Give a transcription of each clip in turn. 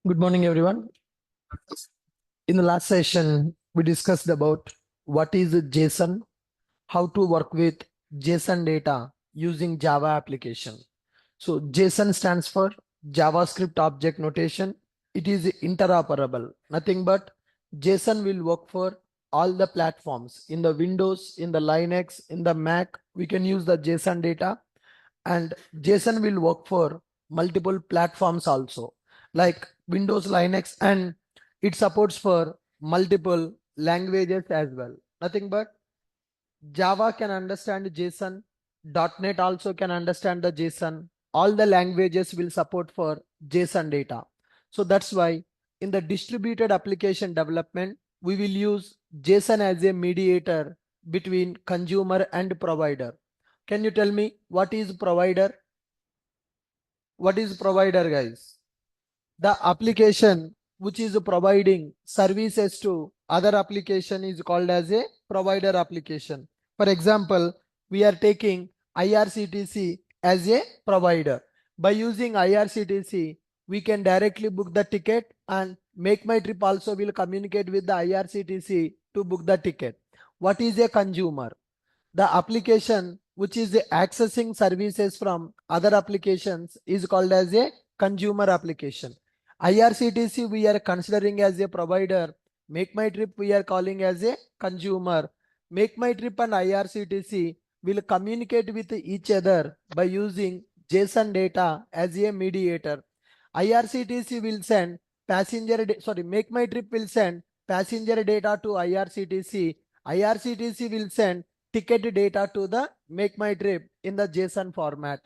Good morning, everyone. In the last session, we discussed about what is JSON, how to work with JSON data using Java application. So JSON stands for JavaScript Object Notation. It is interoperable. Nothing but JSON will work for all the platforms. In the Windows, in the Linux, in the Mac, we can use the JSON data, and JSON will work for multiple platforms also, like Windows, Linux, and it supports for multiple languages as well. Nothing but Java can understand JSON, .NET also can understand the JSON. All the languages will support for JSON data. So that's why in the distributed application development, we will use JSON as a mediator between consumer and provider. Can you tell me what is provider? What is provider, guys? The application which is providing services to other application is called as a provider application. For example, we are taking IRCTC as a provider. By using IRCTC, we can directly book the ticket, and Make My Trip also will communicate with the IRCTC to book the ticket. What is a consumer? The application which is accessing services from other applications is called as a consumer application. IRCTC we are considering as a provider. Make My Trip we are calling as a consumer. Make My Trip and IRCTC will communicate with each other by using JSON data as a mediator. IRCTC will send Make My Trip will send passenger data to IRCTC. IRCTC will send ticket data to the Make My Trip in the JSON format.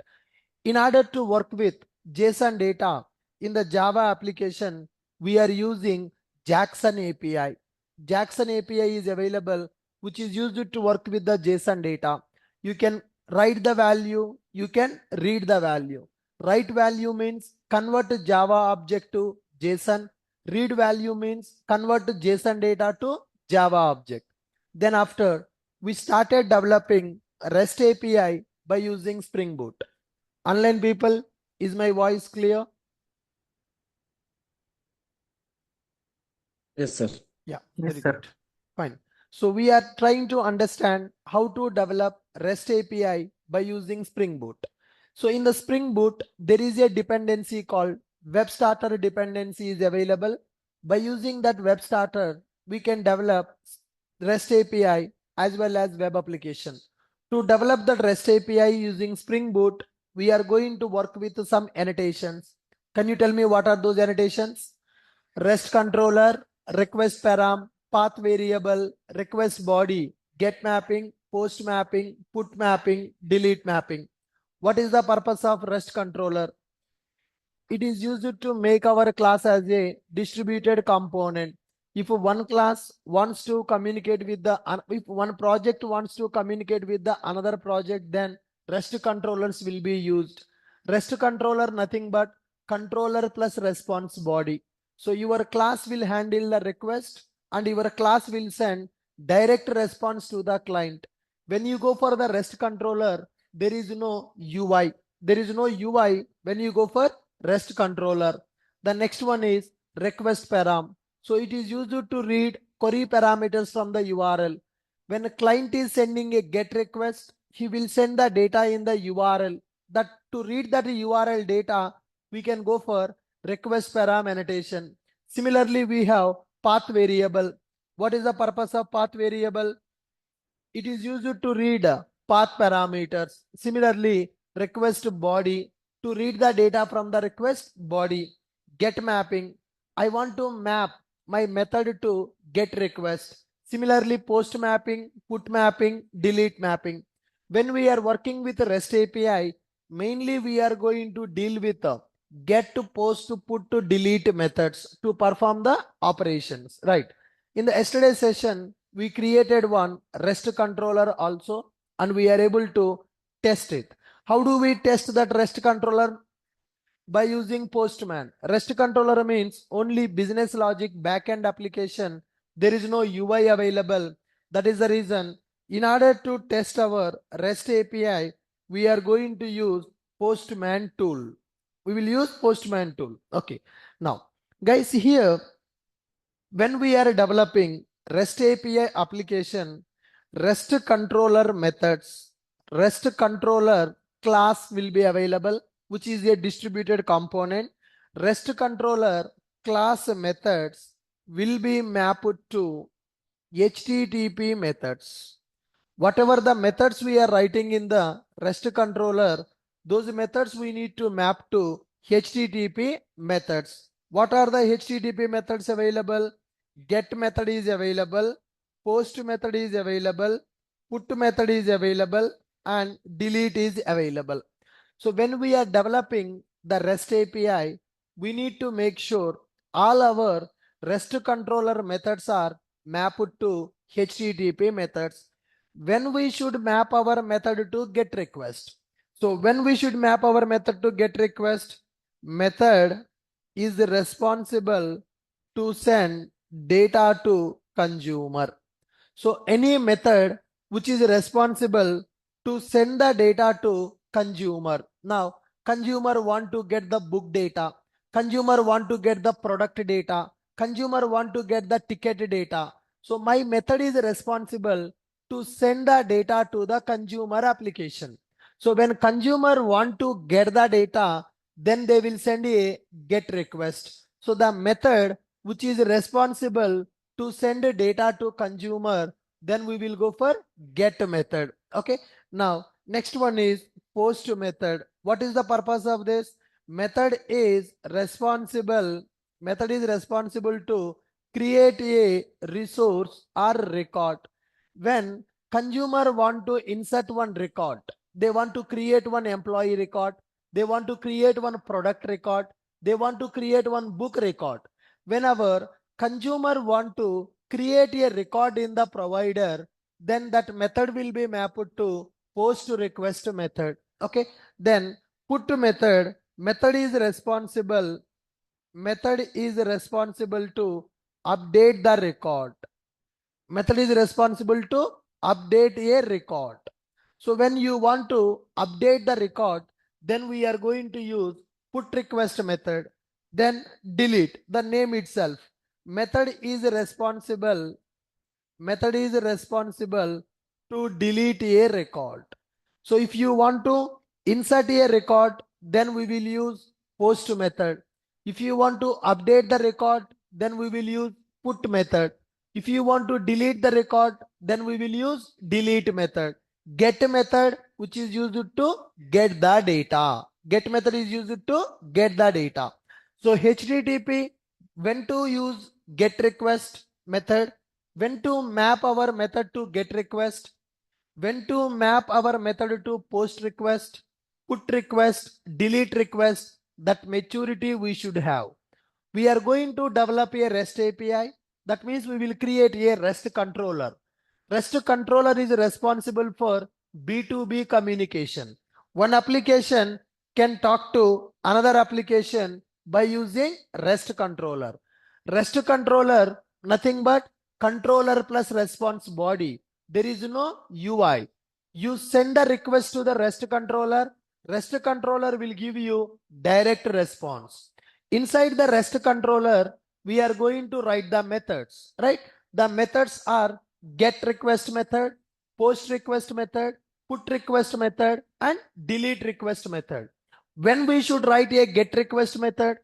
In order to work with JSON data in the Java application, we are using Jackson API. Jackson API is available, which is used to work with the JSON data. You can write the value, you can read the value. Write value means convert Java object to JSON. Read value means convert JSON data to Java object. Then after, we started developing REST API by using Spring Boot. Online people, is my voice clear? Yes, sir. Yeah, Yes, very sir. good. Fine. So we are trying to understand how to develop REST API by using Spring Boot. So in the Spring Boot, there is a dependency called Web Starter dependency is available. By using that Web Starter, we can develop REST API as well as web application. To develop the REST API using Spring Boot, we are going to work with some annotations. Can you tell me what are those annotations? REST controller, request param, path variable, request body, get mapping, post mapping, put mapping, delete mapping. What is the purpose of REST controller? It is used to make our class as a distributed component. If one class wants to communicate with if one project wants to communicate with the another project, then REST controllers will be used. REST controller nothing but controller plus response body. So your class will handle the request and your class will send direct response to the client. When you go for the REST controller, there is no UI. There is no UI when you go for REST controller. The next one is request param. So it is used to read query parameters from the URL. When a client is sending a GET request, he will send the data in the URL. That to read that URL data, we can go for request param annotation. Similarly, we have path variable. What is the purpose of path variable? It is used to read path parameters. Similarly, request body to read the data from the request body. Get mapping. I want to map my method to get request. Similarly, post mapping, put mapping, delete mapping. When we are working with REST API, mainly we are going to deal with get to post to put to delete methods to perform the operations, right? In the yesterday session, we created one REST controller also, and we are able to test it. How do we test that REST controller? By using Postman. REST controller means only business logic backend application. There is no UI available. That is the reason. In order to test our REST API, we are going to use Postman tool. We will use Postman tool. Okay. Now, Guys, here when we are developing REST API application, REST controller methods, REST controller class will be available, which is a distributed component. REST controller class methods will be mapped to HTTP methods. Whatever the methods we are writing in the REST controller, those methods we need to map to HTTP methods. What are the HTTP methods available? Get method is available, post method is available, put method is available, and delete is available. So when we are developing the REST API, we need to make sure all our REST controller methods are mapped to HTTP methods. When we should map our method to GET request. So when we should map our method to GET request, method is responsible to send data to consumer. So any method which is responsible to send the data to consumer. Now consumer want to get the book data, consumer want to get the product data, consumer want to get the ticket data. So my method is responsible to send the data to the consumer application. So when consumer want to get the data, then they will send a GET request. So the method which is responsible to send data to consumer, then we will go for GET method. Okay. Now next one is post method. What is the purpose of this? Method is responsible to create a resource or record. When consumer want to insert one record, they want to create one employee record, they want to create one product record, they want to create one book record. Whenever consumer want to create a record in the provider, then that method will be mapped to post request method. Okay. Then put method, method is responsible to update the record. Method is responsible to update a record. So when you want to update the record, then we are going to use put request method, then delete the name itself. Method is responsible to delete a record. So if you want to insert a record, then we will use post method. If you want to update the record, then we will use put method. If you want to delete the record, then we will use delete method. Get method, which is used to get the data. Get method is used to get the data. So HTTP, when to use get request method, when to map our method to get request, when to map our method to post request, put request, delete request, that maturity we should have. We are going to develop a REST API. That means we will create a REST controller. REST controller is responsible for B2B communication. One application can talk to another application by using REST controller. REST controller, nothing but controller plus response body. There is no UI. You send a request to the REST controller. REST controller will give you direct response. Inside the REST controller, we are going to write the methods, right? The methods are get request method, post request method, put request method, and delete request method. When we should write a get request method,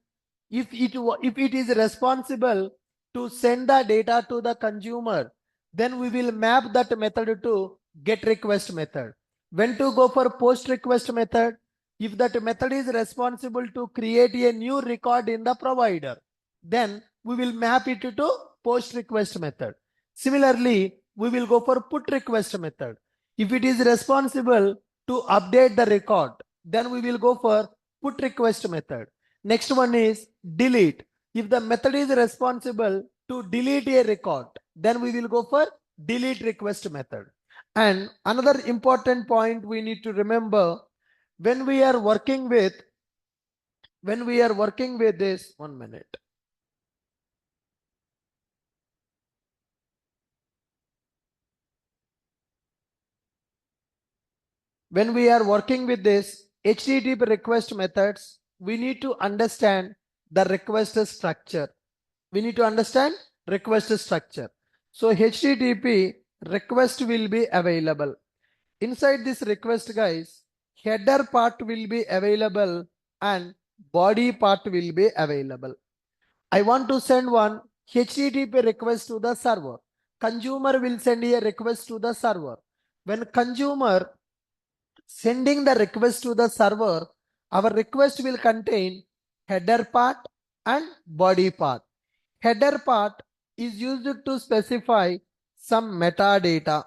if it is responsible to send the data to the consumer, then we will map that method to get request method. When to go for post request method, if that method is responsible to create a new record in the provider, then we will map it to post request method. Similarly, we will go for put request method. If it is responsible to update the record, then we will go for put request method. Next one is delete. If the method is responsible to delete a record, then we will go for delete request method. And another important point we need to remember, when we are working with this, 1 minute. When we are working with this HTTP request methods, we need to understand the request structure. We need to understand request structure. So HTTP request will be available. Inside this request, guys, header part will be available and body part will be available. I want to send one HTTP request to the server. Consumer will send a request to the server. When consumer sending the request to the server, our request will contain header part and body part. Header part is used to specify some metadata.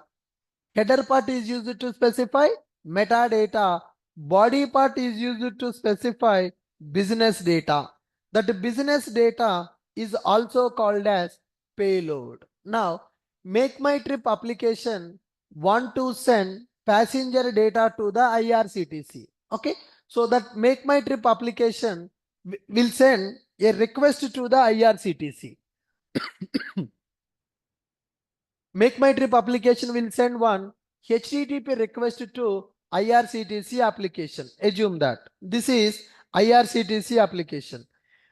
Header part is used to specify metadata. Body part is used to specify business data. That business data is also called as payload. Now, Make My Trip application want to send passenger data to the IRCTC. Okay, so that Make My Trip application will send a request to the IRCTC. Make My Trip application will send one HTTP request to IRCTC application. Assume that this is IRCTC application.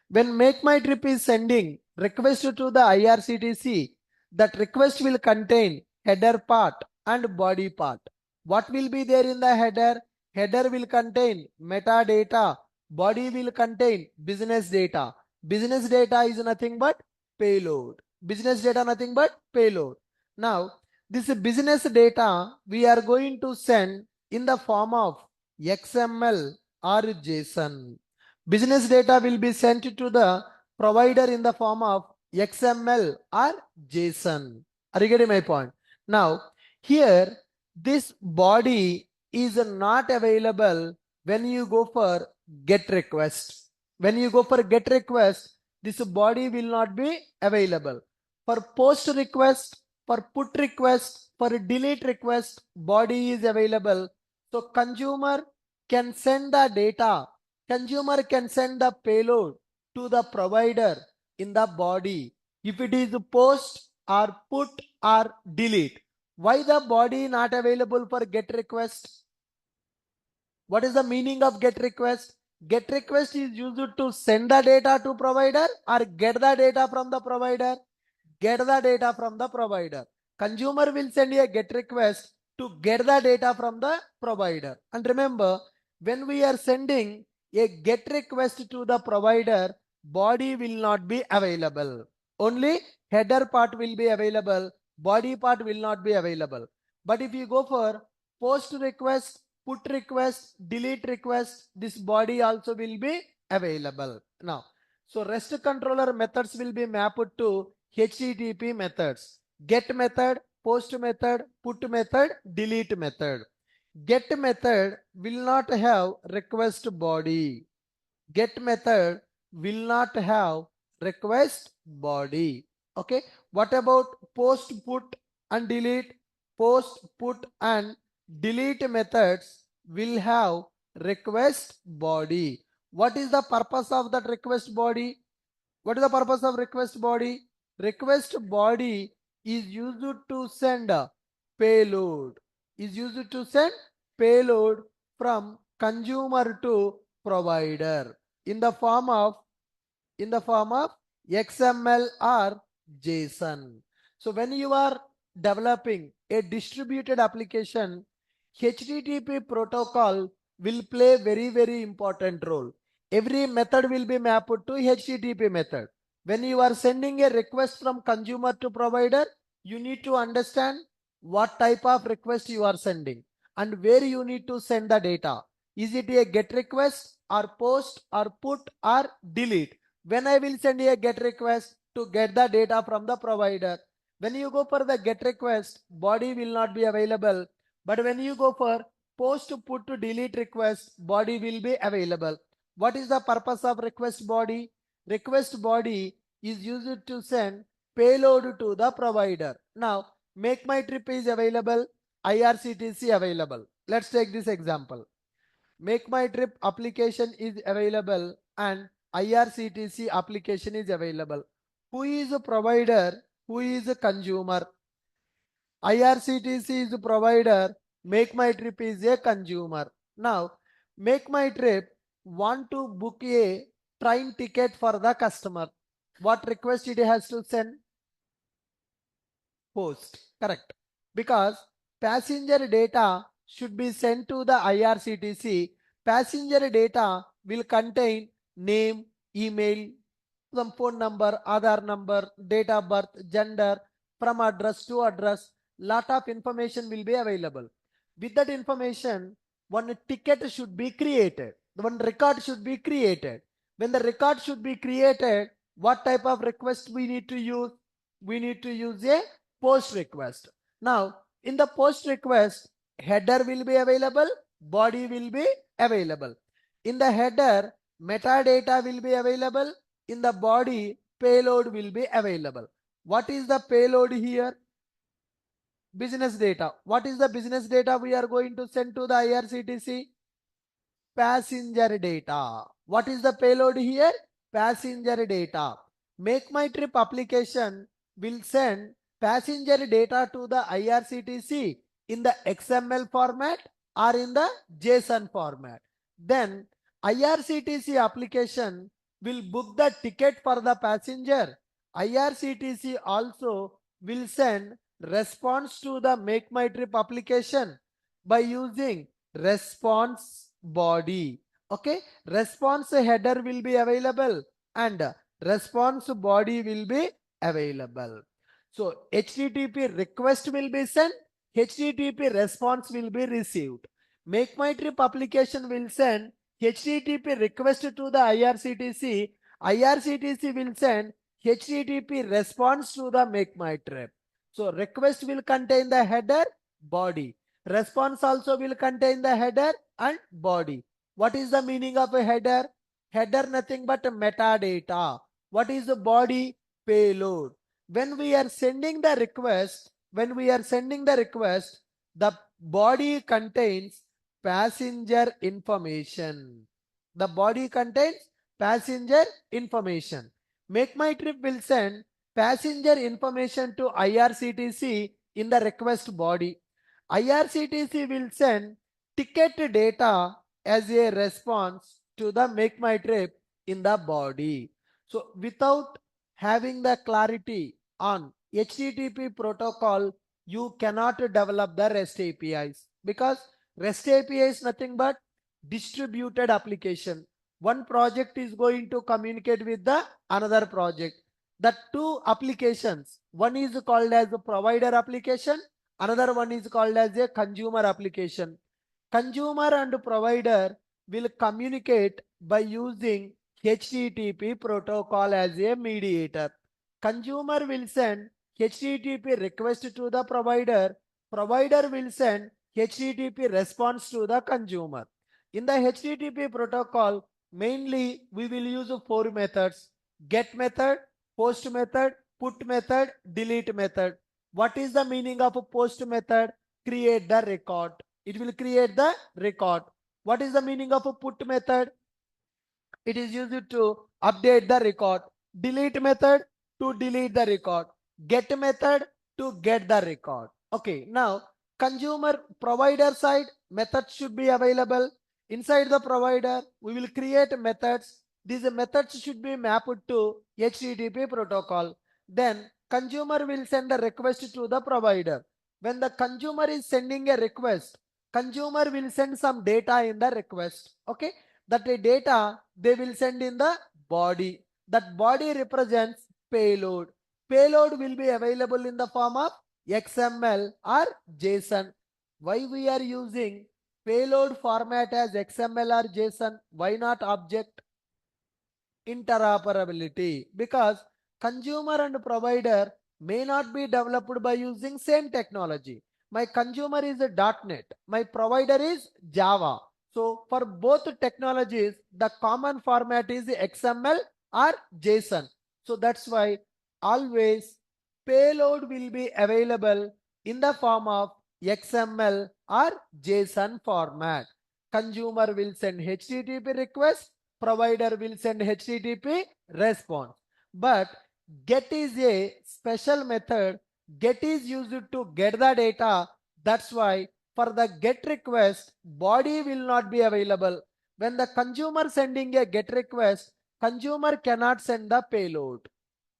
When Make My Trip is sending request to the IRCTC, that request will contain header part and body part. What will be there in the header? Header will contain metadata. Body will contain business data. Business data is nothing but payload. Business data nothing but payload. Now, this business data we are going to send in the form of XML or JSON. Business data will be sent to the provider in the form of XML or JSON. Are you getting my point? Now, here this body is not available when you go for GET request. When you go for GET request, this body will not be available. For POST request, for PUT request, for delete request, body is available. So consumer can send the data. Consumer can send the payload to the provider in the body. If it is POST or PUT or delete. Why the body not available for GET request? What is the meaning of GET request? GET request is used to send the data to provider or get the data from the provider. Get the data from the provider. Consumer will send a GET request to get the data from the provider. And remember, when we are sending a GET request to the provider, body will not be available. Only header part will be available, body part will not be available. But if you go for POST request, PUT request, delete request, this body also will be available. Now, so REST controller methods will be mapped to HTTP methods. GET method, POST method, PUT method, delete method. GET method will not have request body. GET method will not have request body. Okay. What about POST, PUT and delete? POST, PUT and delete methods will have request body. What is the purpose of that request body? What is the purpose of request body? Request body is used to send a payload. Is used to send payload from consumer to provider in the form of XML or JSON. So when you are developing a distributed application, HTTP protocol will play very important role. Every method will be mapped to HTTP method. When you are sending a request from consumer to provider, you need to understand what type of request you are sending and where you need to send the data. Is it a GET request or POST or PUT or delete? When I will send a GET request to get the data from the provider, when you go for the GET request, body will not be available. But when you go for POST, PUT to delete request, body will be available. What is the purpose of request body? Request body is used to send payload to the provider. Now, Make My Trip is available, IRCTC available. Let's take this example. Make My Trip application is available and IRCTC application is available. Who is a provider? Who is a consumer? IRCTC is a provider. Make My Trip is a consumer. Now, Make My Trip want to book a train ticket for the customer. What request it has to send? Post. Correct. Because passenger data should be sent to the IRCTC. Passenger data will contain name, email, some phone number, Aadhaar number, date of birth, gender, from address to address. Lot of information will be available. With that information, one ticket should be created. One record should be created. When the record should be created, what type of request we need to use? We need to use a post request. Now, in the post request, header will be available, body will be available. In the header, metadata will be available. In the body, payload will be available. What is the payload here? Business data. What is the business data we are going to send to the IRCTC? Passenger data. What is the payload here? Passenger data. Make My Trip application will send passenger data to the IRCTC in the XML format or in the JSON format. Then IRCTC application will book the ticket for the passenger. IRCTC also will send response to the Make My Trip application by using response body. Okay, response header will be available and response body will be available. So HTTP request will be sent, HTTP response will be received. Make My Trip application will send HTTP request to the IRCTC. IRCTC will send HTTP response to the Make My Trip. So request will contain the header, body. Response also will contain the header and body. What is the meaning of a header? Header nothing but metadata. What is the body? Payload. When we are sending the request, the body contains passenger information. The body contains passenger information. Make My Trip will send passenger information to IRCTC in the request body. IRCTC will send ticket data as a response to the Make My Trip in the body. So without having the clarity on HTTP protocol, you cannot develop the REST APIs, because REST API is nothing but distributed application. One project is going to communicate with the another project. The two applications, one is called as a provider application, another one is called as a consumer application. Consumer and provider will communicate by using HTTP protocol as a mediator. Consumer will send HTTP request to the provider. Provider will send HTTP response to the consumer. In the HTTP protocol, mainly we will use four methods: get method, post method, put method, delete method. What is the meaning of a post method? Create the record. It will create the record. What is the meaning of a put method? It is used to update the record. Delete method to delete the record. Get method to get the record. Okay, now consumer provider side methods should be available. Inside the provider, we will create methods. These methods should be mapped to HTTP protocol. Then consumer will send a request to the provider. When the consumer is sending a request, consumer will send some data in the request. Okay, that data they will send in the body. That body represents payload. Payload will be available in the form of XML or JSON. Why we are using payload format as XML or JSON? Why not object? Interoperability, because consumer and provider may not be developed by using same technology. My consumer is a .NET, my provider is Java. So for both technologies, the common format is XML or JSON. So that's why always payload will be available in the form of XML or JSON format. Consumer will send HTTP request, provider will send HTTP response. But get is a special method. Get is used to get the data. That's why for the get request, body will not be available. When the consumer sending a get request, consumer cannot send the payload.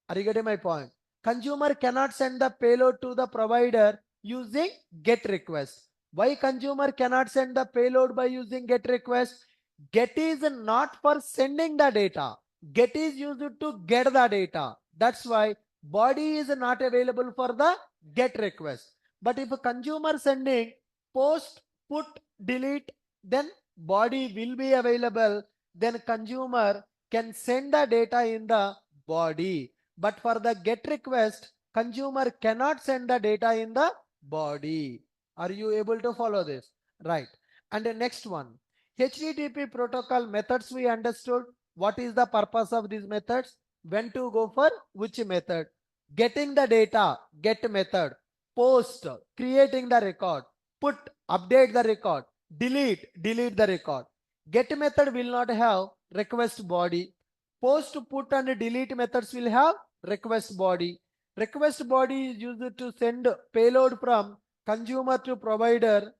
Are you getting my point? Consumer cannot send the payload to the provider using GET request. Why consumer cannot send the payload by using GET request? GET is not for sending the data. GET is used to get the data. That's why body is not available for the GET request. But if a consumer sending post, put, delete, then body will be available. Then consumer can send the data in the body. But for the GET request, consumer cannot send the data in the body. Are you able to follow this? Right. And the next one, HTTP protocol methods we understood. What is the purpose of these methods? When to go for which method? Getting the data, get method. Post, creating the record. Put, update the record. Delete the record. Get method will not have request body. Post, put and delete methods will have request body. Request body is used to send payload from consumer to provider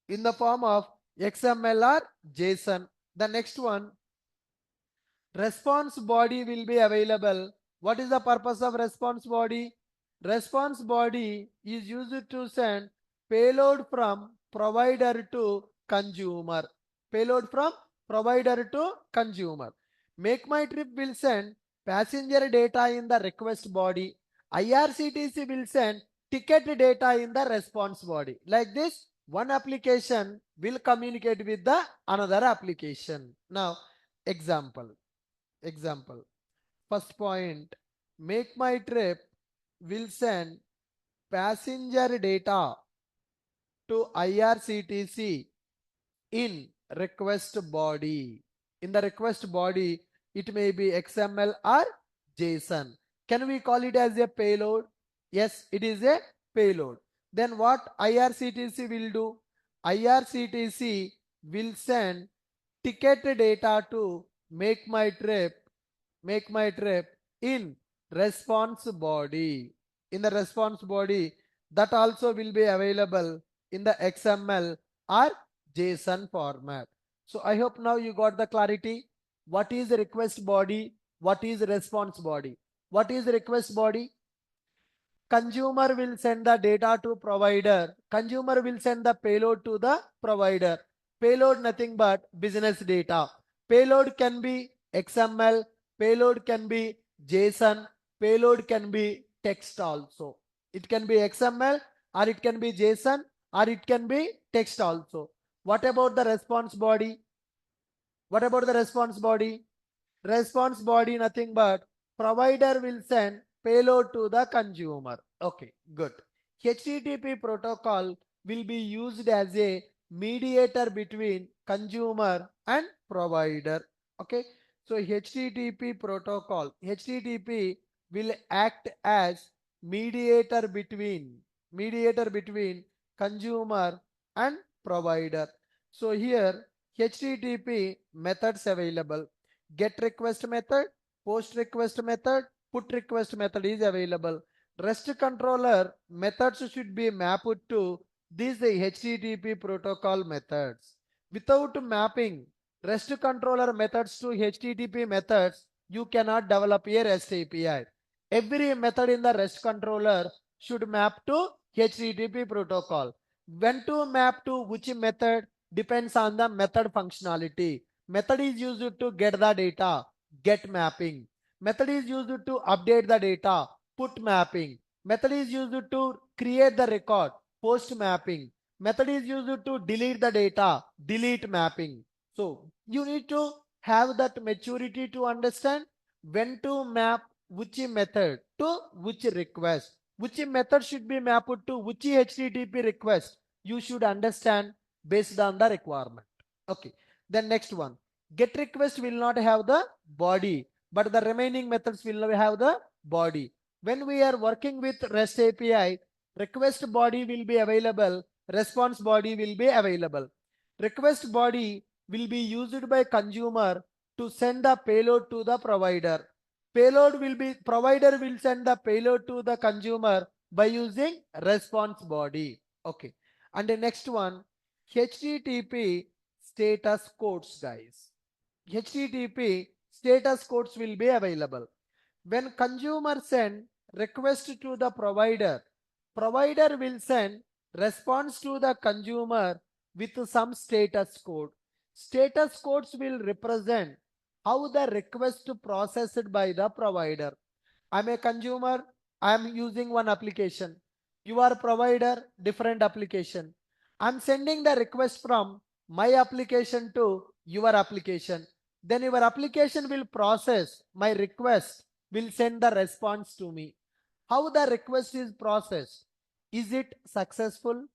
in the form of XML or JSON. The next one, response body will be available. What is the purpose of response body? Response body is used to send payload from provider to consumer. Payload from provider to consumer. Make My Trip will send passenger data in the request body. IRCTC will send ticket data in the response body. Like this, one application will communicate with the another application. Now, example. First point, Make My Trip will send passenger data to IRCTC in request body. In the request body, it may be XML or JSON. Can we call it as a payload? Yes, it is a payload. Then what IRCTC will do? IRCTC will send ticket data to Make My Trip in response body. In the response body, that also will be available in the XML or JSON format. So I hope now you got the clarity. What is the request body? What is response body? What is the request body? Consumer will send the data to provider. Consumer will send the payload to the provider. Payload nothing but business data. Payload can be XML. Payload can be JSON. Payload can be text also. It can be XML or it can be JSON or it can be text also. What about the response body? What about the response body? Response body nothing but provider will send payload to the consumer. Okay, good. HTTP protocol will be used as a mediator between consumer and provider. Okay, so HTTP will act as mediator between consumer and provider. So here HTTP methods available. Get request method, post request method, put request method is available. REST controller methods should be mapped to these HTTP protocol methods. Without mapping REST controller methods to HTTP methods, you cannot develop a REST API. Every method in the REST controller should map to HTTP protocol. When to map to which method depends on the method functionality. Method is used to get the data, get mapping. Method is used to update the data, put mapping. Method is used to create the record, post mapping. Method is used to delete the data, delete mapping. So you need to have that maturity to understand when to map which method to which request. Which method should be mapped to which HTTP request. You should understand based on the requirement. Okay. Then next one, get request will not have the body, but the remaining methods will have the body. When we are working with REST API, request body will be available, response body will be available. Request body will be used by consumer to send the payload to the provider. Provider will send the payload to the consumer by using response body. Okay. And the next one, HTTP status codes, guys. HTTP status codes will be available. When consumer send request to the provider, provider will send response to the consumer with some status code. Status codes will represent how the request processed by the provider. I'm a consumer, I'm using one application. You are provider, different application. I'm sending the request from my application to your application. Then your application will process my request, will send the response to me. How the request is processed? Is it successful?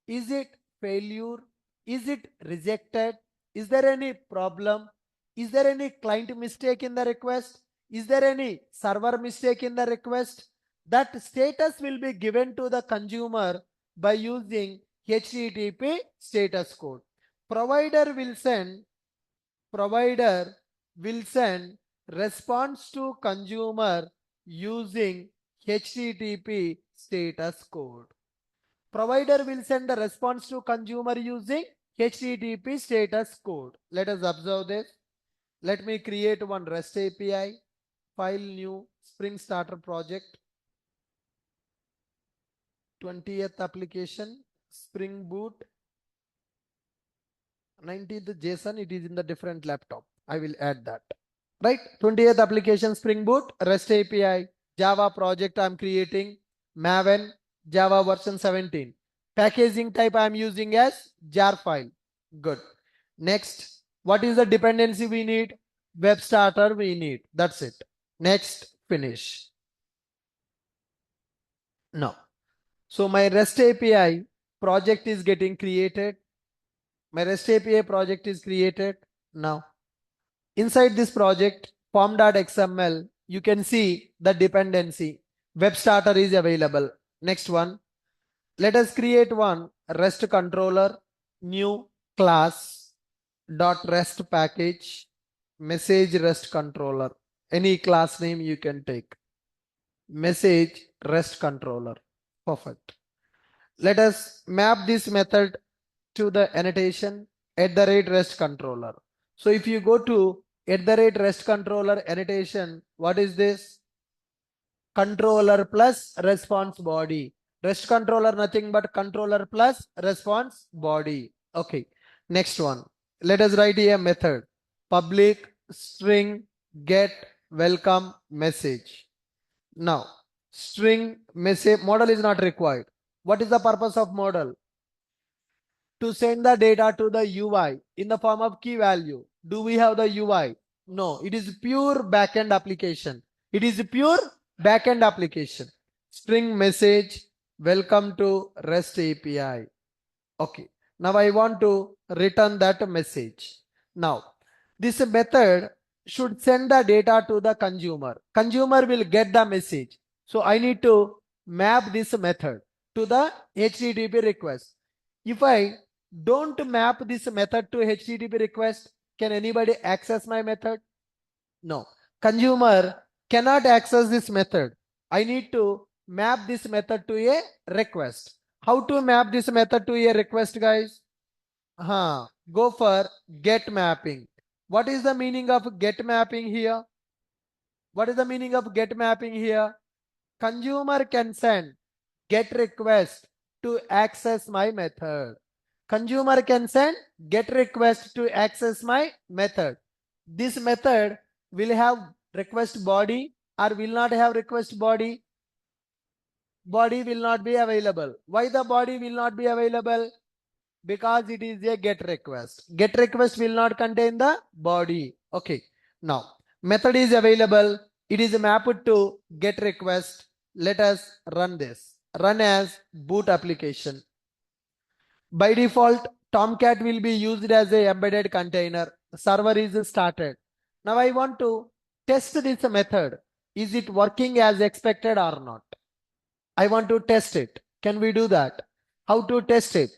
Is it failure? Is it rejected? Is there any problem? Is there any client mistake in the request? Is there any server mistake in the request? That status will be given to the consumer by using HTTP status code. Provider will send response to consumer using HTTP status code. Provider will send the response to consumer using HTTP status code. Let us observe this. Let me create one REST API, file new, Spring Starter project, 20th application, Spring Boot, 19th JSON, it is in the different laptop. I will add that. Right, 20th application, Spring Boot, REST API, Java project I am creating, Maven, Java version 17. Packaging type I am using as jar file. Good. Next, what is the dependency we need? Web starter we need. That's it. Next, finish. Now, so my REST API project is getting created. My REST API project is created. Now, inside this project, form.xml, you can see the dependency. Web starter is available. Next one, let us create one REST controller, new class dot REST package, message REST controller. Any class name you can take. Message REST controller. Perfect. Let us map this method to the annotation @REST controller. So if you go to @REST controller annotation, what is this? Controller plus response body. REST controller nothing but controller plus response body. Okay. Next one. Let us write here a method. Public string get welcome message. Now, string message model is not required. What is the purpose of model? To send the data to the UI in the form of key value. Do we have the UI? No, it is pure backend application. It is pure backend application. String message, welcome to REST API. Okay, now I want to return that message. Now, this method should send the data to the consumer. Consumer will get the message. So I need to map this method to the HTTP request. If I don't map this method to HTTP request, can anybody access my method? No. Consumer cannot access this method. I need to map this method to a request. How to map this method to a request, guys? Go for get mapping. What is the meaning of get mapping here? What is the meaning of get mapping here? Consumer can send get request to access my method. Consumer can send get request to access my method. This method will have request body or will not have request body. Body will not be available. Why the body will not be available? Because it is a get request. Get request will not contain the body. Okay. Now, method is available. It is mapped to get request. Let us run this. Run as boot application. By default, Tomcat will be used as a embedded container. Server is started. Now I want to test this method. Is it working as expected or not? I want to test it. Can we do that? How to test it?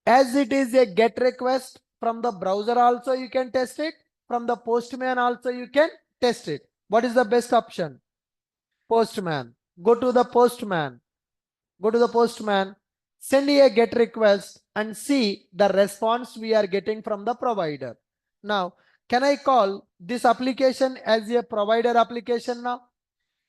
As it is a get request from the browser also you can test it. From the postman also you can test it. What is the best option? Postman. Go to the postman. Go to the postman. Send a get request and see the response we are getting from the provider. Now, Can I call this application as a provider application now?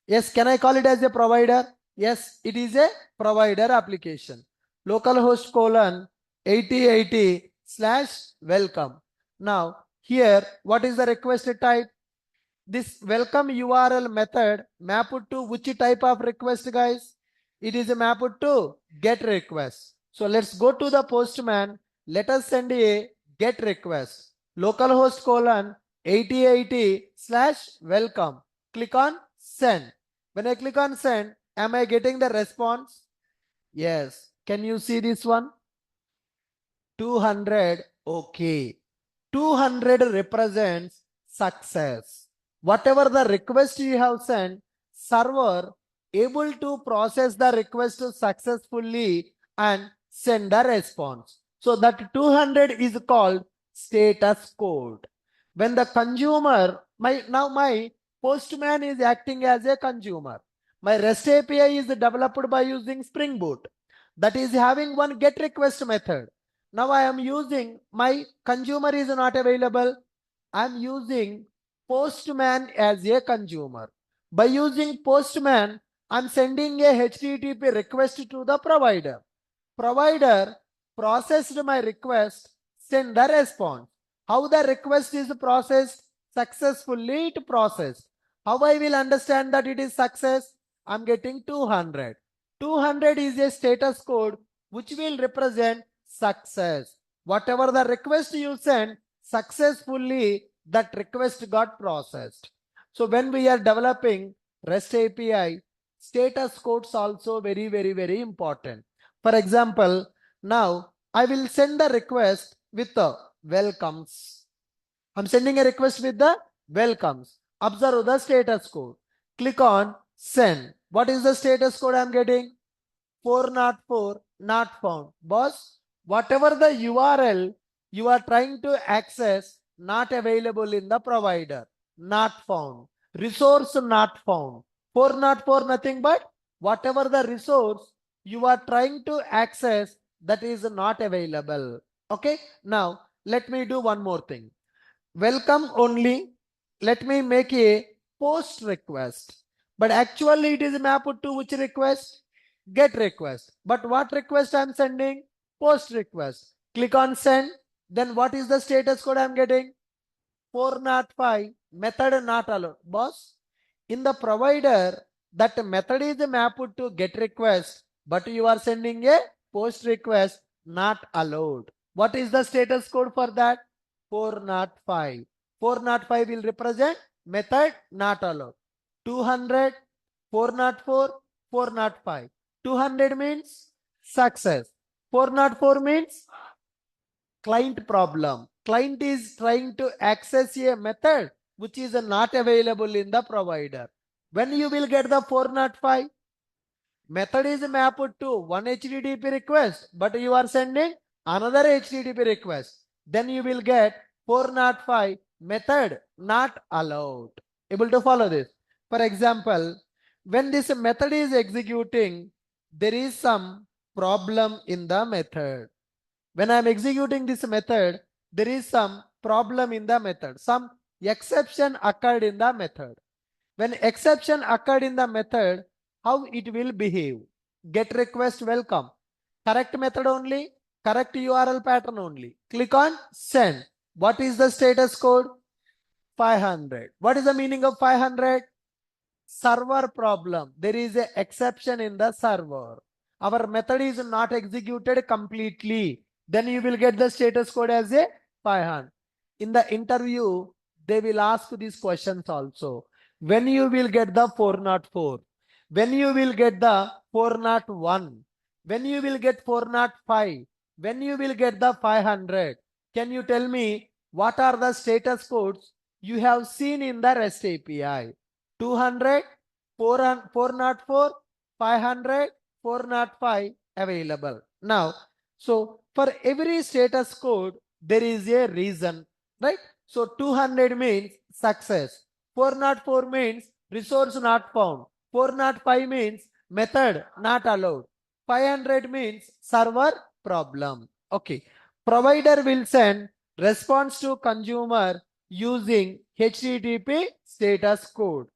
Yes, can I call it as a provider? Yes, it is a provider application. Localhost colon 8080 slash welcome. Now here, what is the request type? This welcome URL method mapped to which type of request, guys? It is mapped to get request. So let's go to the postman. Let us send a get request. Localhost colon 8080 slash welcome. Click on send. When I click on send, am I getting the response? Yes. Can you see this one? 200. Okay. 200 represents success. Whatever the request you have sent, server able to process the request successfully and send a response. So that 200 is called status code. When the consumer, my postman is acting as a consumer. My REST API is developed by using Spring Boot. That is having one get request method. Now I am using, my consumer is not available. I am using postman as a consumer. By using postman, I am sending a HTTP request to the provider. Provider processed my request, send the response. How the request is processed? Successfully it processed. How I will understand that it is success? I am getting 200. 200 is a status code which will represent success. Whatever the request you send, successfully that request got processed. So when we are developing REST API, status codes also very important. For example, now I will send the request with the welcomes. I'm sending a request with the welcomes. Observe the status code. Click on send. What is the status code I'm getting? 404 not found. Boss, whatever the URL you are trying to access, not available in the provider. Not found. Resource not found. 404 nothing but whatever the resource you are trying to access, that is not available. Okay. Now let me do one more thing. Welcome only. Let me make a post request. But actually it is mapped to which request? Get request. But what request I am sending? Post request. Click on send. Then what is the status code I am getting? 405 method not allowed. Boss, in the provider, that method is mapped to get request, but you are sending a post request not allowed. What is the status code for that? 405. 405 will represent method not allowed. 200, 404, 405. 200 means success. 404 means client problem. Client is trying to access a method which is not available in the provider. When you will get the 405, method is mapped to one HTTP request, but you are sending another HTTP request. Then you will get 405 method not allowed. Able to follow this? For example, when this method is executing, there is some problem in the method. When I am executing this method, there is some problem in the method. Some exception occurred in the method. When exception occurred in the method, how it will behave? Get request welcome. Correct method only, correct URL pattern only. Click on send. What is the status code? 500. What is the meaning of 500? Server problem. There is an exception in the server. Our method is not executed completely. Then you will get the status code as a 500. In the interview, they will ask these questions also. When you will get the 404, when you will get the 401, when you will get 405, when you will get the 500. Can you tell me what are the status codes you have seen in the REST API? 200, 404, 500, 405 available. Now, so for every status code, there is a reason, right? So 200 means success. 404 means resource not found. 405 means method not allowed. 500 means server problem. Okay. Provider will send response to consumer using HTTP status code.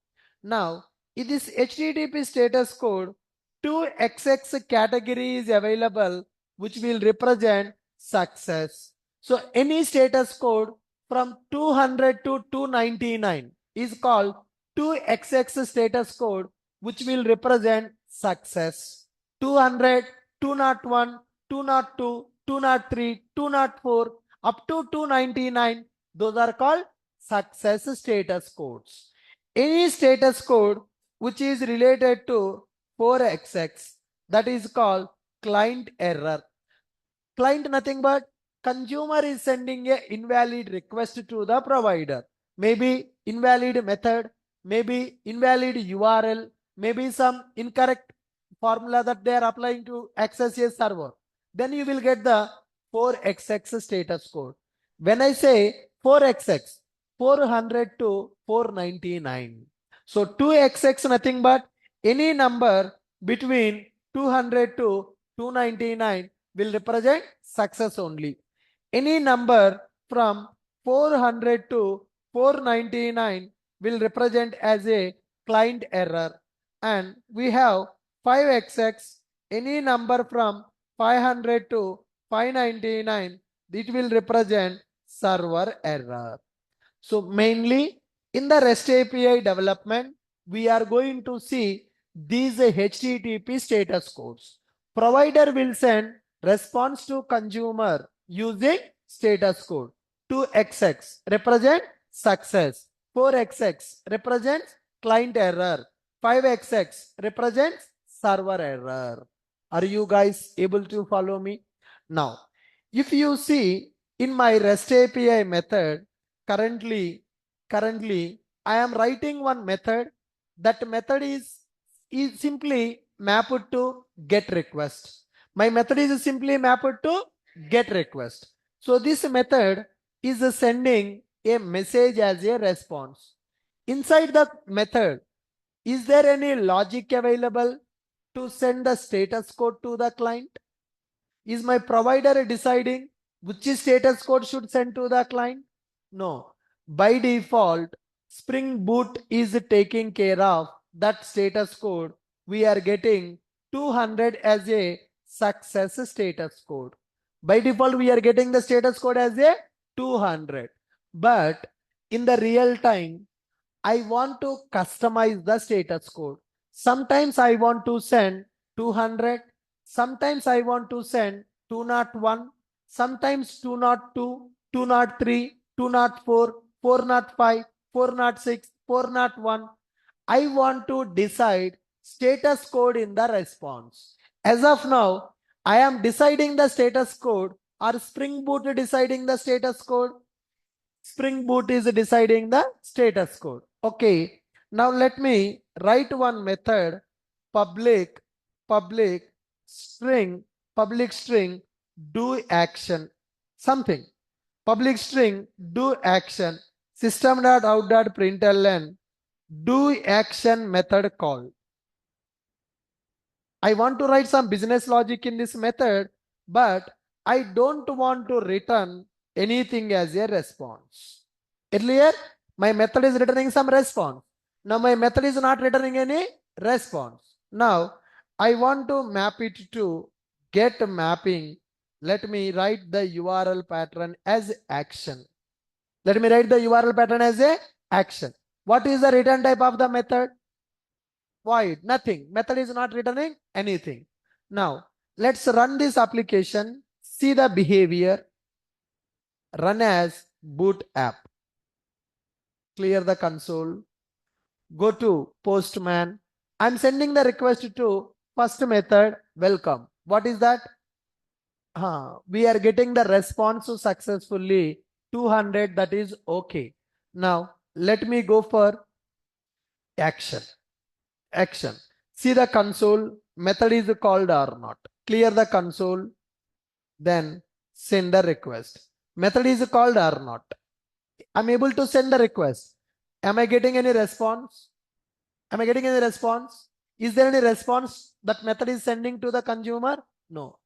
Now, in this HTTP status code, two XX category is available which will represent success. So any status code from 200 to 299 is called 2XX status code which will represent success. 200, 201, 202, 203, 204 up to 299, those are called success status codes. Any status code which is related to 4XX, that is called client error. Client nothing but consumer is sending a invalid request to the provider. Maybe invalid method, maybe invalid URL, maybe some incorrect formula that they are applying to access a server. Then you will get the 4XX status code. When I say 4XX, 400 to 499. So 2XX nothing but any number between 200 to 299 will represent success only. Any number from 400 to 499 will represent as a client error. And we have 5XX, any number from 500 to 599, it will represent server error. So mainly in the REST API development, we are going to see these HTTP status codes. Provider will send response to consumer using status code. 2XX represent success. 4XX represents client error. 5XX represents server error. Are you guys able to follow me? Now, if you see in my REST API method, currently I am writing one method. That method is simply mapped to get request. My method is simply mapped to get request. So this method is sending a message as a response. Inside the method, is there any logic available to send the status code to the client? Is my provider deciding which status code should send to the client? No. By default, Spring Boot is taking care of that status code. We are getting 200 as a success status code. By default, we are getting the status code as a 200. But in the real time, I want to customize the status code. Sometimes I want to send 200. Sometimes I want to send 201. Sometimes 202, 203, 204, 405, 406, 401. I want to decide status code in the response. As of now, I am deciding the status code, or Spring Boot deciding the status code. Spring Boot is deciding the status code. Okay, now let me write one method, public string do action something. Public string do action system.out.println do action method call. I want to write some business logic in this method, but I don't want to return anything as a response. Earlier, my method is returning some response. Now my method is not returning any response. Now I want to map it to get mapping. Let me write the URL pattern as action. Let me write the URL pattern as a action. What is the return type of the method? Void, nothing. Method is not returning anything. Now let's run this application. See the behavior. Run as boot app. Clear the console. Go to Postman. I'm sending the request to first method welcome. What is that? We are getting the response successfully 200. That is okay. Now let me go for action. Action. See the console. Method is called or not. Clear the console. Then send the request. Method is called or not. I'm able to send the request. Am I getting any response? Am I getting any response? Is there any response that method is sending to the consumer? No.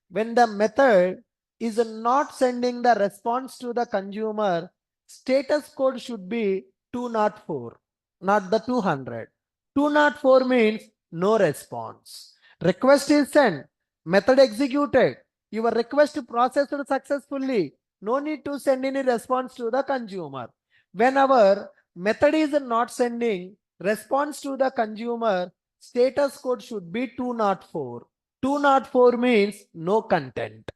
When the method is not sending the response to the consumer, status code should be 204, not the 200. 204 means no response. Request is sent, method executed, your request processed successfully. No need to send any response to the consumer. When our method is not sending response to the consumer, status code should be 204. 204 means no content.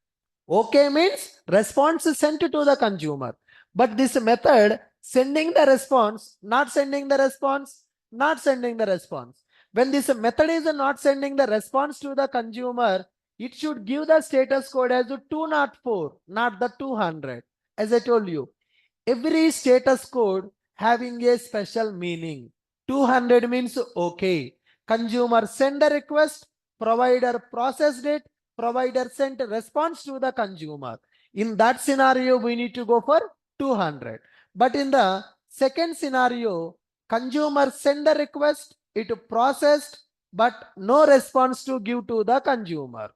Okay means response is sent to the consumer. But this method sending the response, not sending the response, not sending the response. When this method is not sending the response to the consumer, it should give the status code as 204, not the 200. As I told you, every status code having a special meaning. 200 means okay. Consumer send a request, provider processed it, provider sent a response to the consumer. In that scenario, we need to go for 200. But in the second scenario, consumer send the request, it processed, but no response to give to the consumer.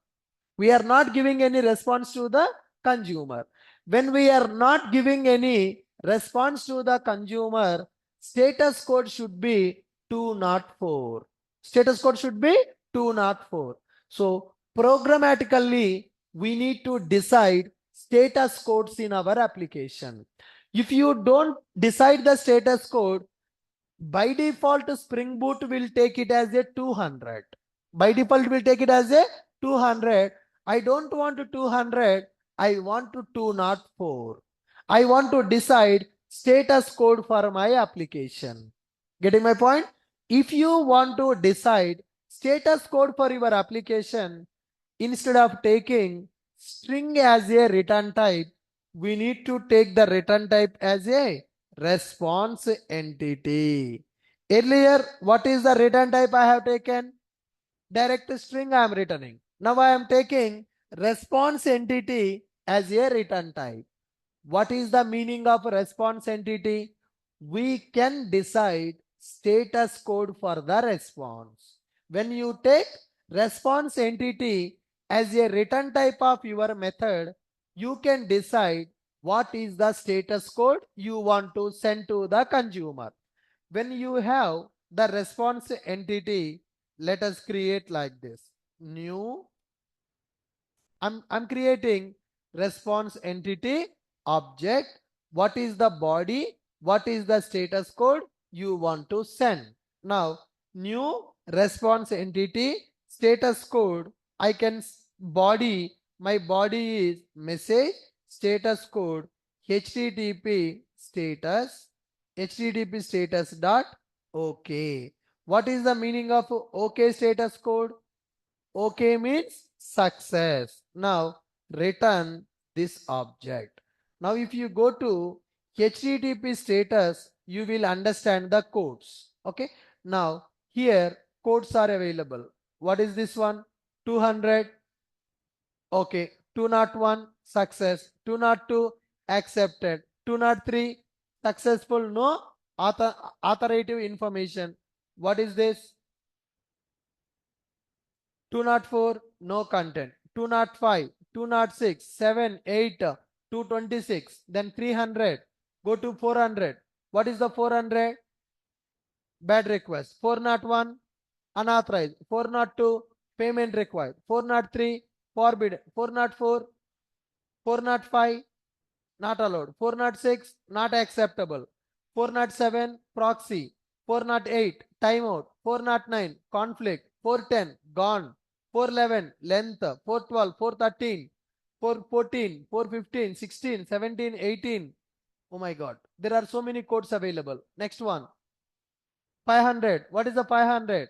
We are not giving any response to the consumer. When we are not giving any response to the consumer, status code should be 204. Status code should be 204. So programmatically, we need to decide status codes in our application. If you don't decide the status code, by default Spring Boot will take it as a 200. By default will take it as a 200. I don't want 200. I want 204. I want to decide status code for my application. Getting my point? If you want to decide status code for your application, instead of taking string as a return type, we need to take the return type as a response entity. Earlier, what is the return type I have taken? Direct string I am returning. Now I am taking response entity as a return type. What is the meaning of response entity? We can decide status code for the response. When you take response entity as a return type of your method, you can decide what is the status code you want to send to the consumer. When you have the response entity, let us create like this. New, I'm creating response entity object. What is the body? What is the status code you want to send? Now, new response entity status code. I can body, my body is message status code http status dot okay. What is the meaning of okay status code? Okay means success. Now return this object. Now if you go to HTTP status, you will understand the codes. Okay. Now here codes are available. What is this one? 200. Okay. 201 success. 202 accepted. 203 successful. No authoritative information. What is this? 204 no content. 205, 206, 7, 8, 226, then 300. Go to 400. What is the 400? Bad request. 401 unauthorized. 402 payment required. 403 forbidden. 404, 405 not allowed. 406 not acceptable. 407 proxy. 408 timeout. 409 conflict. 410 gone. 411 length. 412 413 414 415 16 17 18. Oh my god, there are so many codes available. Next one, 500. What is the 500?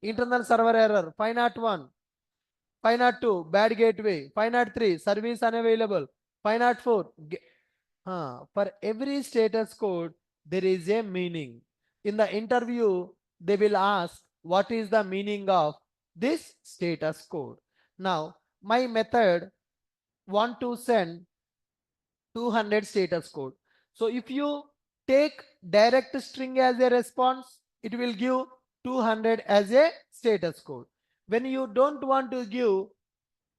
Internal server error. 501 502 bad gateway. 503 service unavailable. 504 for every status code, there is a meaning. In the interview, they will ask, what is the meaning of this status code? Now, my method want to send 200 status code. So if you take direct string as a response, it will give 200 as a status code. When you don't want to give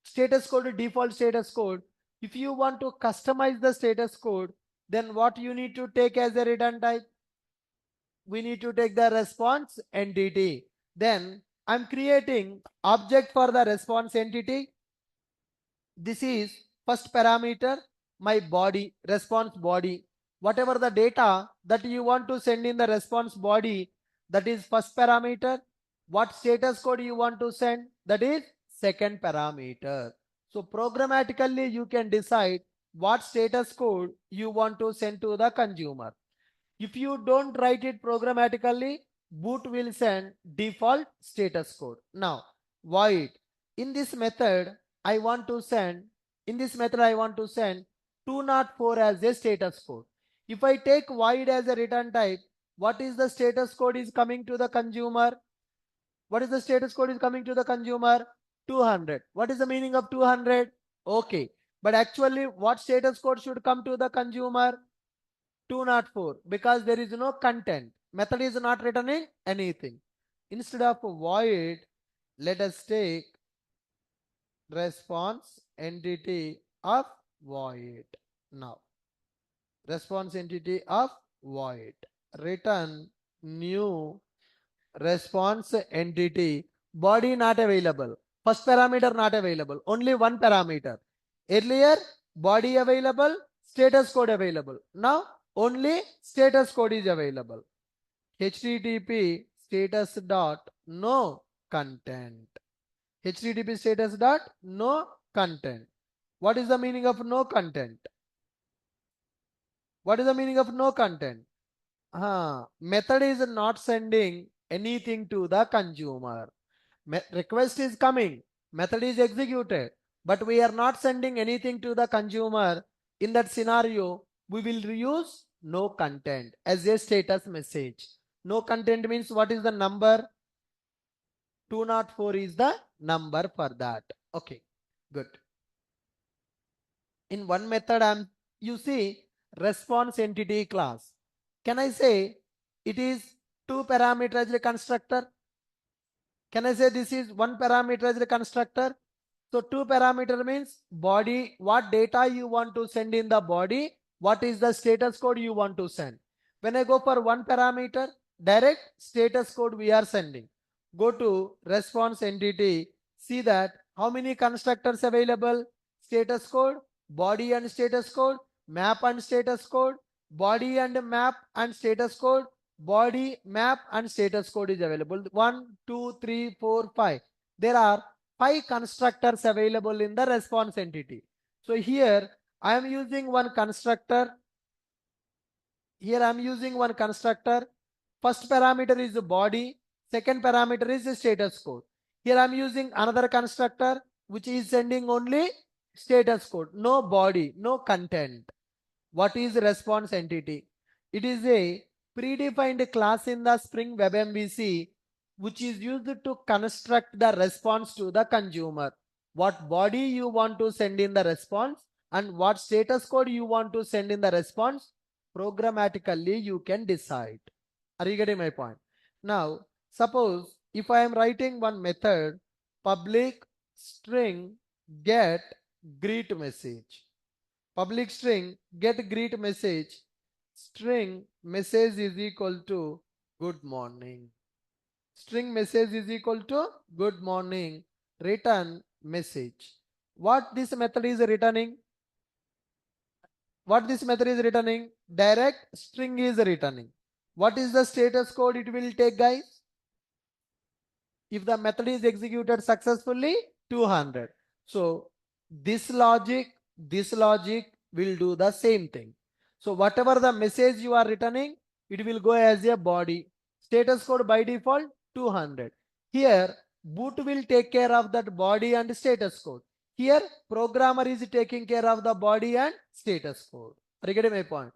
status code, default status code, if you want to customize the status code, then what you need to take as a return type? We need to take the response entity. Then I'm creating object for the response entity. This is first parameter, my body, response body. Whatever the data that you want to send in the response body, that is first parameter. What status code you want to send, that is second parameter. So programmatically you can decide what status code you want to send to the consumer. If you don't write it programmatically, boot will send default status code. Now, void. In this method, I want to send, in this method, I want to send 204 as a status code. If I take void as a return type, what is the status code is coming to the consumer? What is the status code is coming to the consumer? 200. What is the meaning of 200? Okay. But actually, what status code should come to the consumer? 204, because there is no content. Method is not returning anything. Instead of void, let us take response entity of void. Now, response entity of void. Return new response entity. Body not available. First parameter not available. Only one parameter. Earlier, body available, status code available. Now, only status code is available. HTTP status dot no content. HTTP status dot no content. What is the meaning of no content? What is the meaning of no content? Method is not sending anything to the consumer. Request is coming, method is executed, but we are not sending anything to the consumer. In that scenario, we will use no content as a status message. No content means what is the number? 204 is the number for that. Okay, good. In one method, you see response entity class. Can I say it is two parameterized constructor? Can I say this is one parameterized constructor? So two parameter means body, what data you want to send in the body, what is the status code you want to send. When I go for one parameter, direct status code we are sending. Go to response entity, see that how many constructors available, status code, body and status code, map and status code, body and map and status code, body, map and status code is available. 1, 2, 3, 4, 5. There are 5 constructors available in the response entity. So here I am using one constructor. Here I am using one constructor. First parameter is the body. Second parameter is the status code. Here I am using another constructor which is sending only status code, no body, no content. What is response entity? It is a predefined class in the Spring Web MVC which is used to construct the response to the consumer. What body you want to send in the response and what status code you want to send in the response, programmatically you can decide. Are you getting my point? Now, suppose if I am writing one method, public string get greet message. Public string get greet message. String message is equal to good morning. String message is equal to good morning. Return message. What this method is returning? What this method is returning? Direct string is returning. What is the status code it will take, guys? If the method is executed successfully, 200. So this logic will do the same thing. So whatever the message you are returning, it will go as a body. Status code by default 200. Here boot will take care of that body and status code. Here programmer is taking care of the body and status code. Are you getting my point?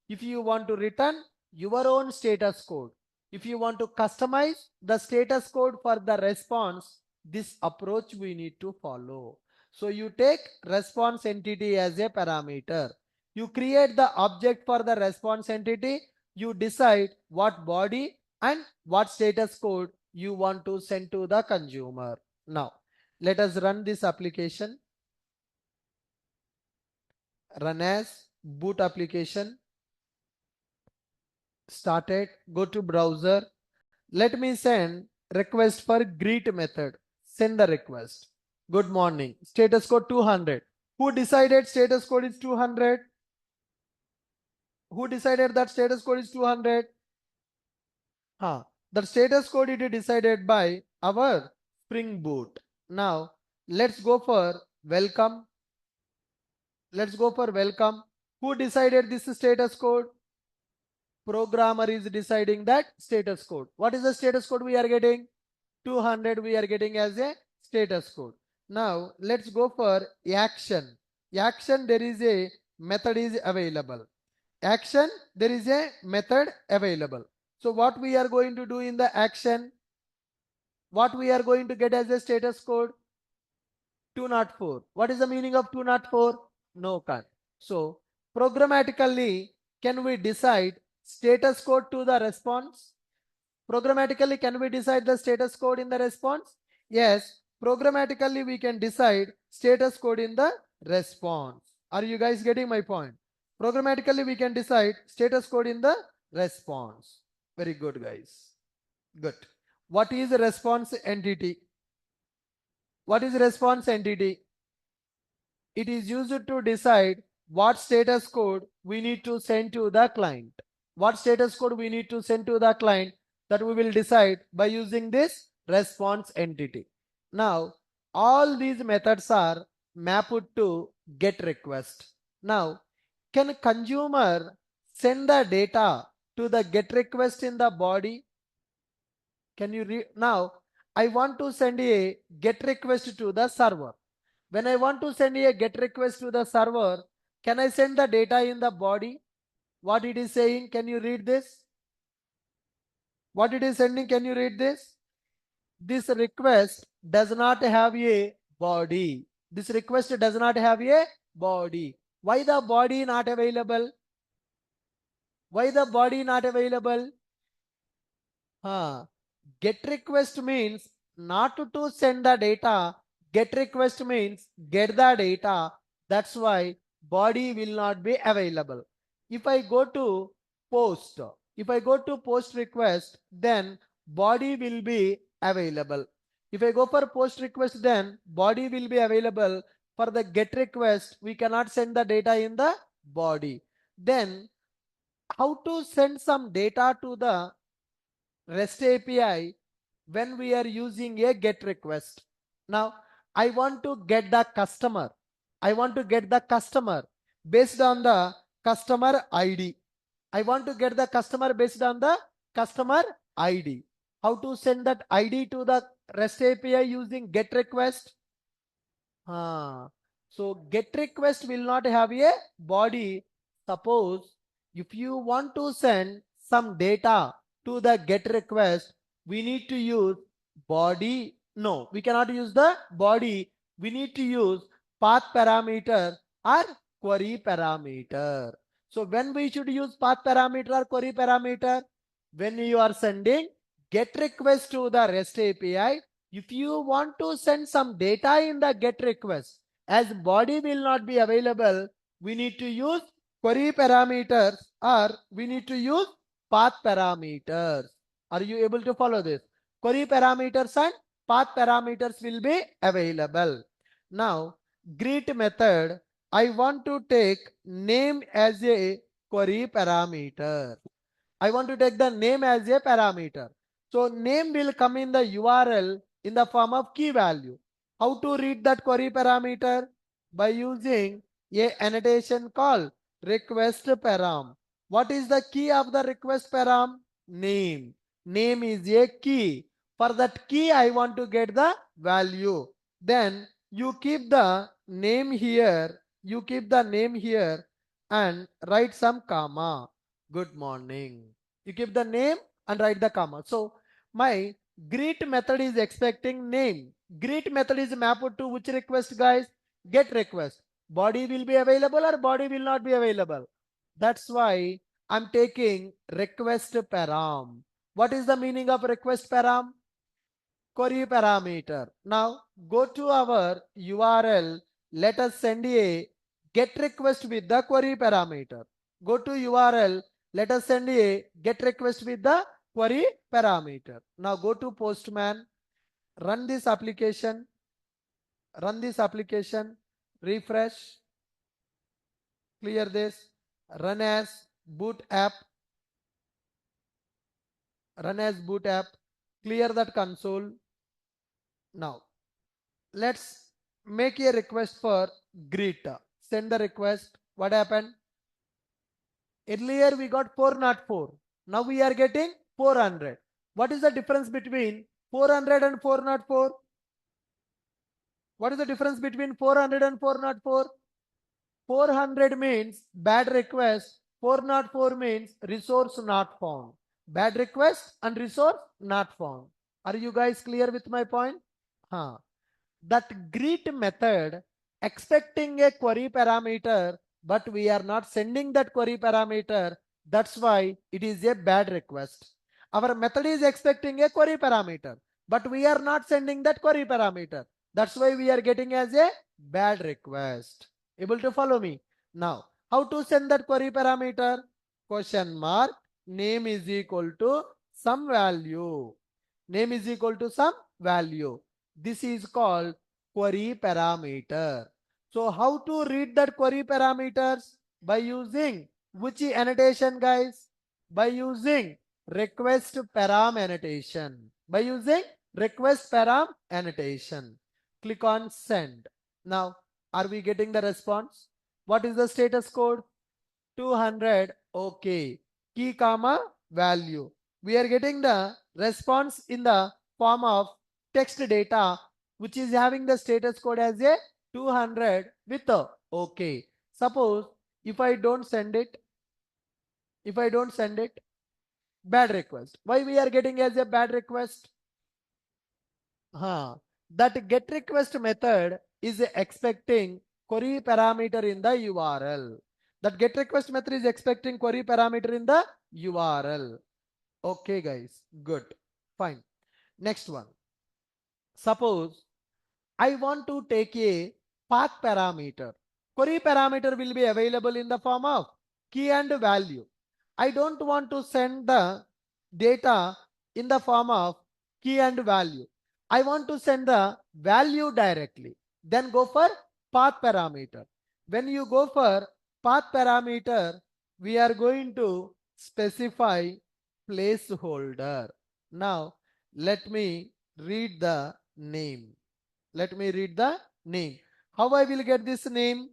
If you want to return your own status code, if you want to customize the status code for the response, this approach we need to follow. So you take response entity as a parameter. You create the object for the response entity. You decide what body and what status code you want to send to the consumer. Now, let us run this application. Run as boot application. started. Go to browser. Let me send request for greet method. Send the request. Good morning. Status code 200. Who decided status code is 200? Who decided that status code is 200? The status code it is decided by our Spring Boot. Now let's go for welcome. Let's go for welcome. Who decided this status code? Programmer is deciding that status code. What is the status code we are getting? 200 we are getting as a status code. Now let's go for action. Action, there is a method is available. Action, there is a method available. So what we are going to do in the action? What we are going to get as a status code? 204. What is the meaning of 204? No can't. So programmatically, can we decide status code to the response? Programmatically, can we decide the status code in the response? Yes, programmatically we can decide status code in the response. Are you guys getting my point? Programmatically we can decide status code in the response. Very good, guys. Good. What is the response entity? What is response entity? It is used to decide what status code we need to send to the client. What status code we need to send to the client, that we will decide by using this response entity. Now, all these methods are mapped to GET request. Now, can consumer send the data to the GET request in the body? Can you read? Now, I want to send a GET request to the server. When I want to send a GET request to the server, can I send the data in the body? What it is saying, can you read this? What it is sending, can you read this? This request does not have a body. This request does not have a body. Why the body not available? Why the body not available? Get request means not to send the data. Get request means get the data. That's why body will not be available. If I go to post, if I go to post request, then body will be available. If I go for post request, then body will be available. For the get request, we cannot send the data in the body. Then how to send some data to the REST API when we are using a GET request? Now, I want to get the customer. I want to get the customer based on the customer ID. I want to get the customer based on the customer ID. How to send that ID to the REST API using GET request? So GET request will not have a body. Suppose if you want to send some data to the GET request, we need to use body. No, we cannot use the body. We need to use path parameter or query parameter. So when we should use path parameter or query parameter? When you are sending GET request to the REST API, if you want to send some data in the GET request, as body will not be available, we need to use query parameters or we need to use path parameters. Are you able to follow this? Query parameters and path parameters will be available. Now, greet method, I want to take name as a query parameter. I want to take the name as a parameter. So name will come in the URL in the form of key value. How to read that query parameter? By using a annotation called request param. What is the key of the request param? Name. Name is a key. For that key, I want to get the value. Then you keep the name here. You keep the name here and write some comma. Good morning. You keep the name and write the comma. So my greet method is expecting name. Greet method is mapped to which request, guys? Get request. Body will be available or body will not be available. That's why I'm taking request param. What is the meaning of request param? Query parameter. Now go to our URL. Let us send a get request with the query parameter. Go to URL. Let us send a get request with the query parameter. Now go to Postman, run this application, refresh, clear this, run as boot app, clear that console. Now let's make a request for greet. Send the request. What happened? Earlier we got 404. Now we are getting 400. What is the difference between 400 and 404? What is the difference between 400 and 404? 400 means bad request. 404 means resource not found. Bad request and resource not found. Are you guys clear with my point? Huh. That greet method expecting a query parameter, but we are not sending that query parameter. That's why it is a bad request. Our method is expecting a query parameter, but we are not sending that query parameter. That's why we are getting as a bad request. Able to follow me? Now, how to send that query parameter? Question mark, name is equal to some value. Name is equal to some value. This is called query parameter. So how to read that query parameters? By using which annotation, guys? By using request param annotation. By using request param annotation. Click on send. Now, are we getting the response? What is the status code? 200. Okay. Key comma value. We are getting the response in the form of text data, which is having the status code as a 200 with a okay. Suppose if I don't send it, bad request. Why we are getting as a bad request? That get request method is expecting query parameter in the URL. That get request method is expecting query parameter in the URL. Okay, guys, good, fine. Next one. Suppose I want to take a path parameter. Query parameter will be available in the form of key and value. I don't want to send the data in the form of key and value. I want to send the value directly. Then go for path parameter. When you go for path parameter, we are going to specify placeholder. Now, let me read the name. How I will get this name?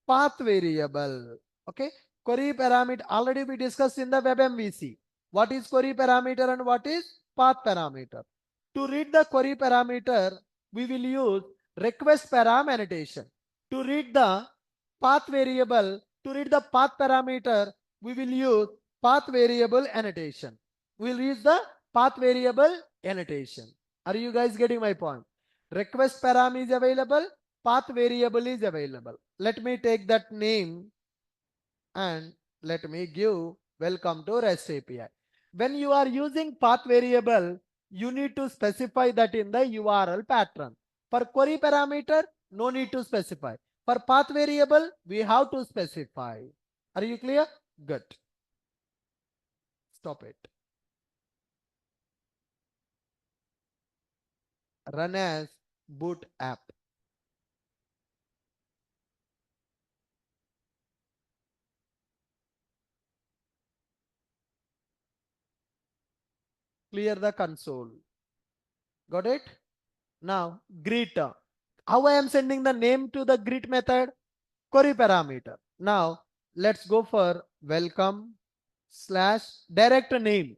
Path variable. Okay. Query parameter already we discussed in the WebMVC. What is query parameter and what is path parameter? To read the query parameter, we will use request param annotation. To read the path variable, to read the path parameter, we will use path variable annotation. We will use the path variable annotation. Are you guys getting my point? Request param is available, path variable is available. Let me take that name and let me give welcome to REST API. When you are using path variable, you need to specify that in the URL pattern. For query parameter, no need to specify. For path variable, we have to specify. Are you clear? Good. Stop it. Run as boot app. Clear the console. Got it? Now, greet. How I am sending the name to the greet method? Query parameter. Now, let's go for welcome / direct name.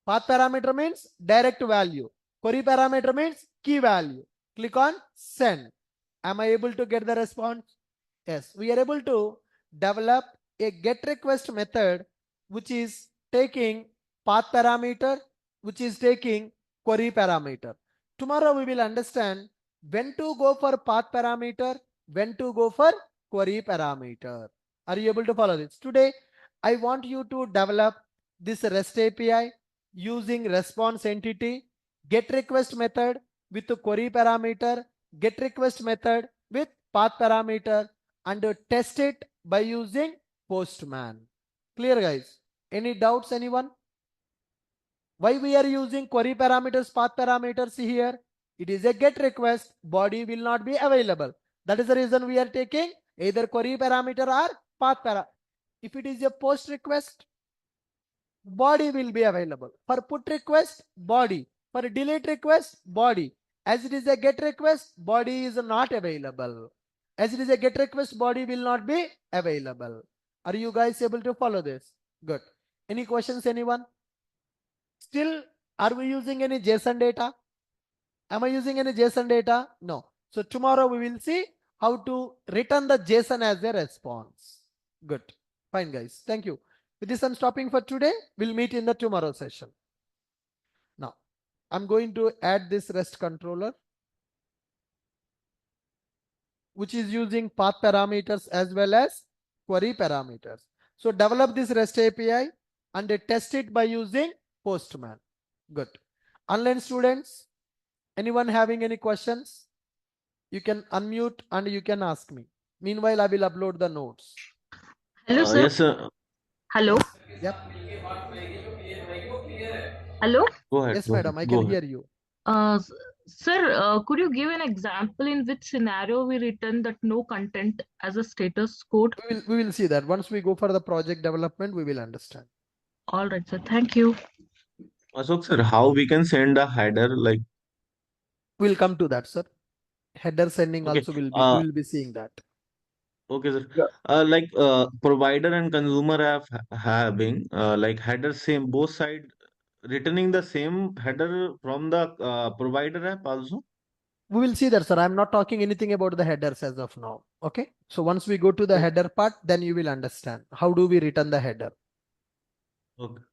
Path parameter means direct value. Query parameter means key value. Click on send. Am I able to get the response? Yes, we are able to develop a get request method which is taking path parameter, which is taking query parameter. Tomorrow we will understand when to go for path parameter, when to go for query parameter. Are you able to follow this? Today, I want you to develop this REST API using response entity, get request method with the query parameter, get request method with path parameter, and test it by using Postman. Clear, guys? Any doubts, anyone? Why we are using query parameters, path parameters here? It is a GET request, body will not be available. That is the reason we are taking either query parameter or path parameter. If it is a POST request, body will be available. For PUT request, body. For delete request, body. As it is a GET request, body is not available. As it is a GET request, body will not be available. Are you guys able to follow this? Good. Any questions, anyone? Still, are we using any JSON data? Am I using any JSON data? No. So tomorrow we will see how to return the JSON as a response. Good. Fine, guys. Thank you. With this, I'm stopping for today. We'll meet in the tomorrow session. Now, I'm going to add this REST controller, which is using path parameters as well as query parameters. So develop this REST API and test it by using Postman. Good. Online students, anyone having any questions? You can unmute and you can ask me. Meanwhile, I will upload the notes. Hello, sir. Yes, sir. Hello. Yep. Hello. Go ahead. Yes, Go madam, ahead. I Go can ahead. hear you. Sir, could you give an example in which scenario we return that no content as a status code? We will see that. Once we go for the project development, we will understand. All right, sir. Thank you. Ashok sir, how we can send a header like? We'll come to that, sir. Header sending Okay. also will be, we will be seeing that. Okay, sir. Yeah. Like provider and consumer having like header same both side returning the same header from the provider app also. We will see that, sir. I'm not talking anything about the headers as of now. Okay. So once we go to the Okay. header part, then you will understand how do we return the header. Okay.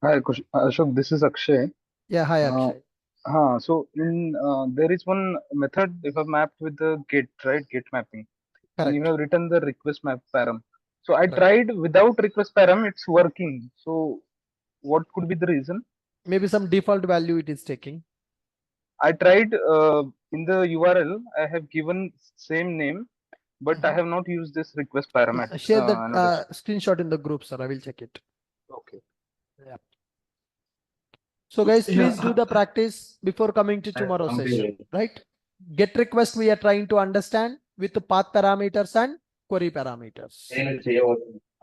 Hi, Ashok, this is Akshay. Yeah. Hi, Uh, Akshay. so there is one method if I've mapped with the get, right? Get mapping. And you Correct. have written the request map param. So I Correct. tried without request param, it's working. So what could be the reason? Maybe some default value it is taking. I tried in the URL, I have given same name, but I have not used this request parameter. Share that Notice. screenshot in the group, sir. I will check it. Okay. Yeah. So guys, please do the practice before coming to tomorrow's session, right? Get request we are trying to understand with the path parameters and query parameters.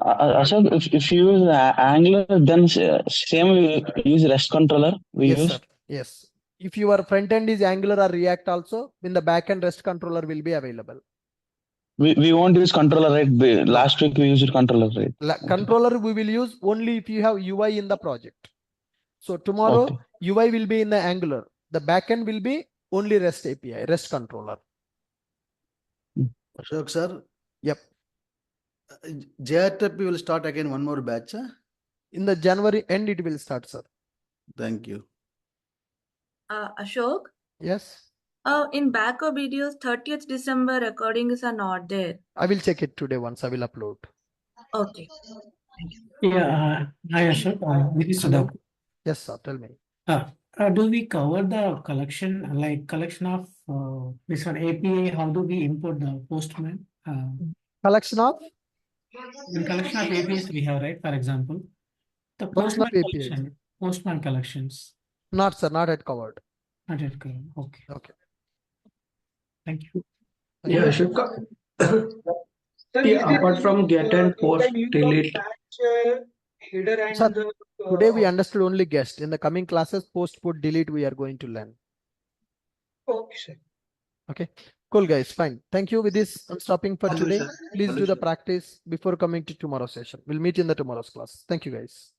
Ashok, if you use Angular, then same we use REST controller. Yes, Use. sir. Yes. If your front end is Angular or React also, in the back end REST controller will be available. We won't use controller, right? Last week we used controller, right? Controller we will use only if you have UI in the project. So tomorrow UI will be in the Angular. The backend will be only REST API, REST controller. Ashok sir. Yep. JRTP will start again one more batch. In the January end it will start, sir. Thank you. Ashok? Yes. In backup videos, 30th December recordings are not there. I will check it today once I will upload. Okay. Yeah, hi Ashok. This is Sudhakar. Yes, sir. Tell me. Do we cover the collection, like collection of this one API? How do we import the Postman? Collection of? The collection of APIs we have, right? For example, the Collection of Postman APIs. collection, Postman collections. Not, sir. Not yet covered. Not yet covered. Okay. Okay. Thank you. Thank Yeah, you. Ashok. Yeah, apart from get and post, delete. Sir, today we understood only guest. In the coming classes, post, put, delete, we are going to learn. Okay, sir. Okay. Cool, guys. Fine. Thank you. With this, I'm stopping for today. Please do the practice before coming to tomorrow's session. We'll meet in the tomorrow's class. Thank you, guys.